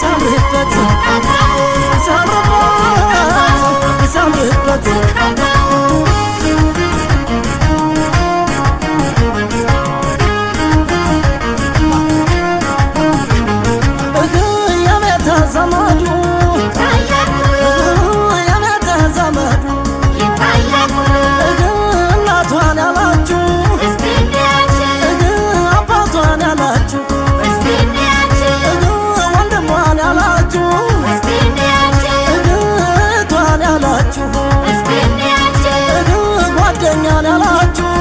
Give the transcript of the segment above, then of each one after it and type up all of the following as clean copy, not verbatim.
ሰምርበት ሰምርበት የቤተ ዘመዱ የቤተ ዘመዱ እናቷን ያላችሁ አባቷን ያላችሁ ወንድሟን ያላችሁ እህቷን ያላችሁ ጓደኛን ያላችሁ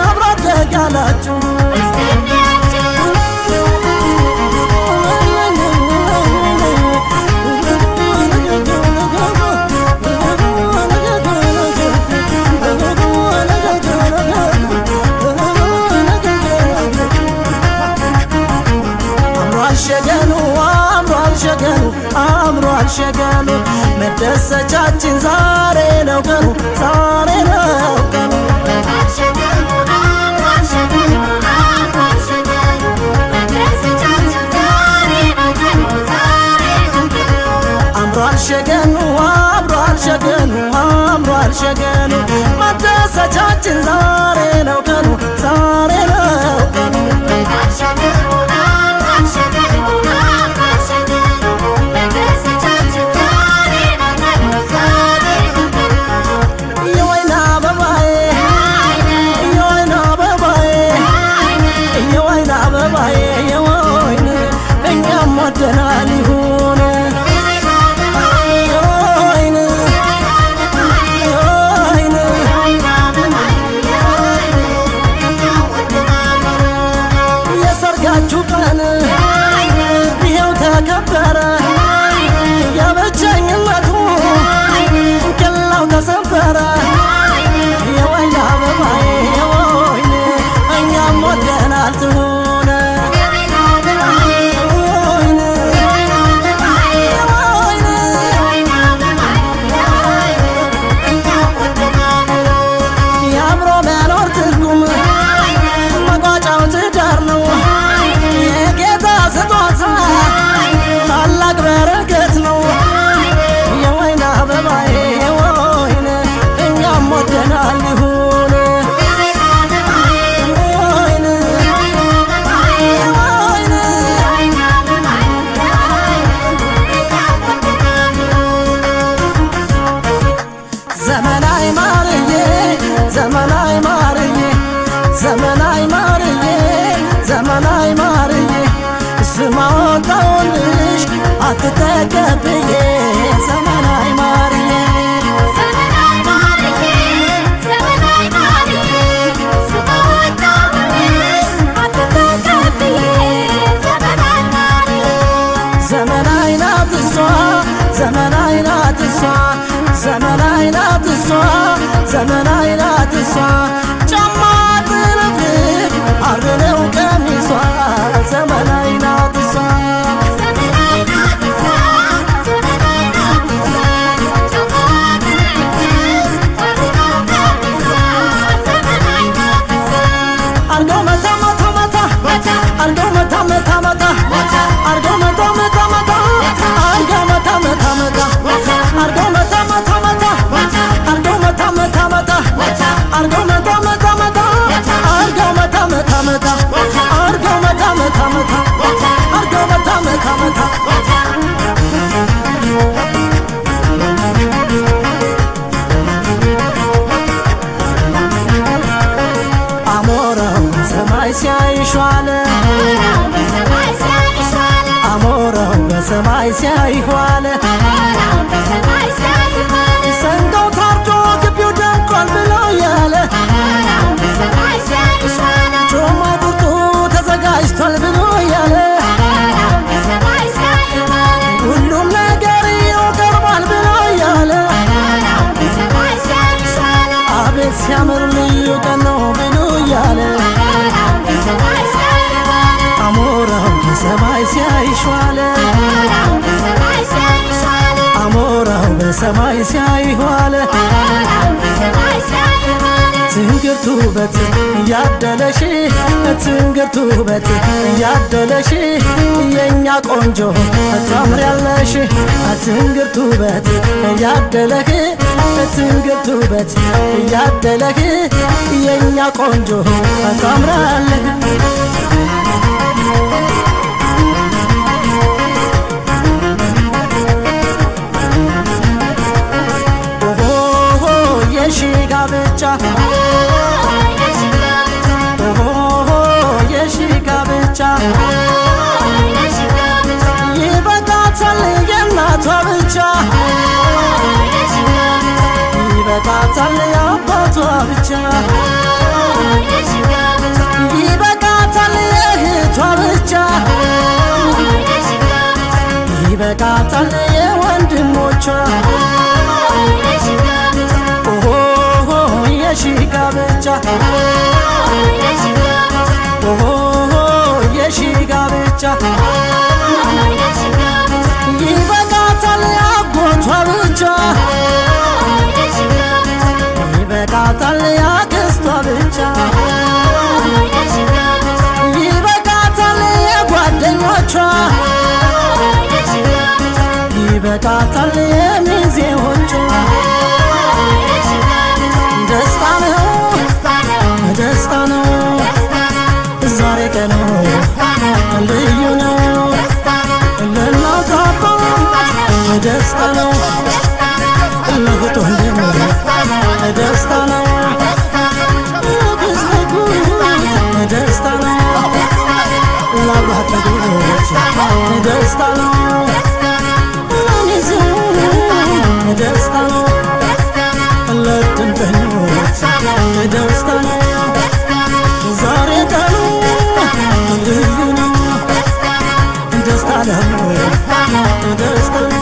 አብሮ አደግ ያላችሁ አምሯል ሸገኑ መደሰቻችን ዛሬ ነው ቀኑ ዛሬ ነው ቀኑ አምሯል ሸገኑ አምሯል ሸገኑ አምሯል ሸገኑ መደሰቻችን ዛሬ ነው ቀኑ ዛሬ ነው ቀኑ ወደናል ይሁን የሰርጋችሁ ቀን ይኸው ተከበረ የብቸኝነቱ ኬላው ተሰበረ የወይን አበባዬ የወይን እኛም ወደናል ትሁን ታላቅ በረከት ነው የወይን አበባዬ የወይን እኛም ወደናል ይሁን ወይን የወይን ዘመናዊ ማርዬ ዘመናዊ ማርዬ ዘመናዊ ማርዬ ዘመናዊ ማርዬ ስማ ወጣሁልሽ አትተቀብዬ ዘመናዊ ማርዬ ዘመናዊ ናት እሷ ዘመናዊ ናት እሷ ዘመናዊ ናት እሷ ዘመናዊ ናት እሷ ጫማ ጥልፍልፍ አርነው ቀሚሷ ዘመናዊ ናት እሷ አርገው መታ መታ መታ አርገው መታ መታ መታ አርገው መታ መታ መታ አርገው መታ መታ መታ አርገው መታ መታ መታ አርገው መታ መታ መታ አርገው መታ መታ መታ አርገው መታ መታ መታ አርገው መታ መታ መታ አርገው መታ መታ መታ አሞራው ሰማይ ሲያይሽ ዋለ አሞራው በሰማይ ሲያይሽ ዋለ ሰንጋው ታርዶ ግቢው ደምቋል ብሎ ያለ ጮማ ቁርጡ ተዘጋጅቷል ብሎ ያለ ሁሉም ነገር ይቀርባል ብሎ ያለ አቤት ሲያምር ልዩ ቀን ነው ብሎ ያለ አሞራው በሰማይ ሲያይሽ ዋለ አሞራው በሰማይ ሲያይሽ ዋለ ትንግርት ትንግርቱ ውበት ያደለሽ ትንግርቱ ውበት ያደለሽ የኛ ቆንጆ ታምሪያለሽ ትንግርቱ ውበት ያደለህ ትንግርቱ ውበት ያደለህ የኛ ቆንጆ ታምራለህ የሺጋብቻ የሺጋብቻ ይበቃታል የእናቷ ብቻ ይበቃታል የአባቷ ብቻ ይበቃታል የእህቷ ብቻ ይበቃታል የወንድሞቿ የሺጋብቻ የሺጋብቻ ይበቃታል የአጎቷ ብቻ ይበቃታል የአክስቷ ብቻ ይበቃታል የጓደኞቿ ይበቃታል የሚዜዎቿ ደስታ ነው ደስታ ነው ዛሬ ቀኑ ልዩ ነው ለእናት አባት ደስታ ነው ለእህት ወንድም ደስታ ነው ደስታ ነው ለአባት ልጆች ደስታ ነው ለሚዜው ደስታ ነው ለድንበኞች ደስታ ነው ዛሬ ቀኑ ልዩ ነው ደስታ ነው ደስታ ነው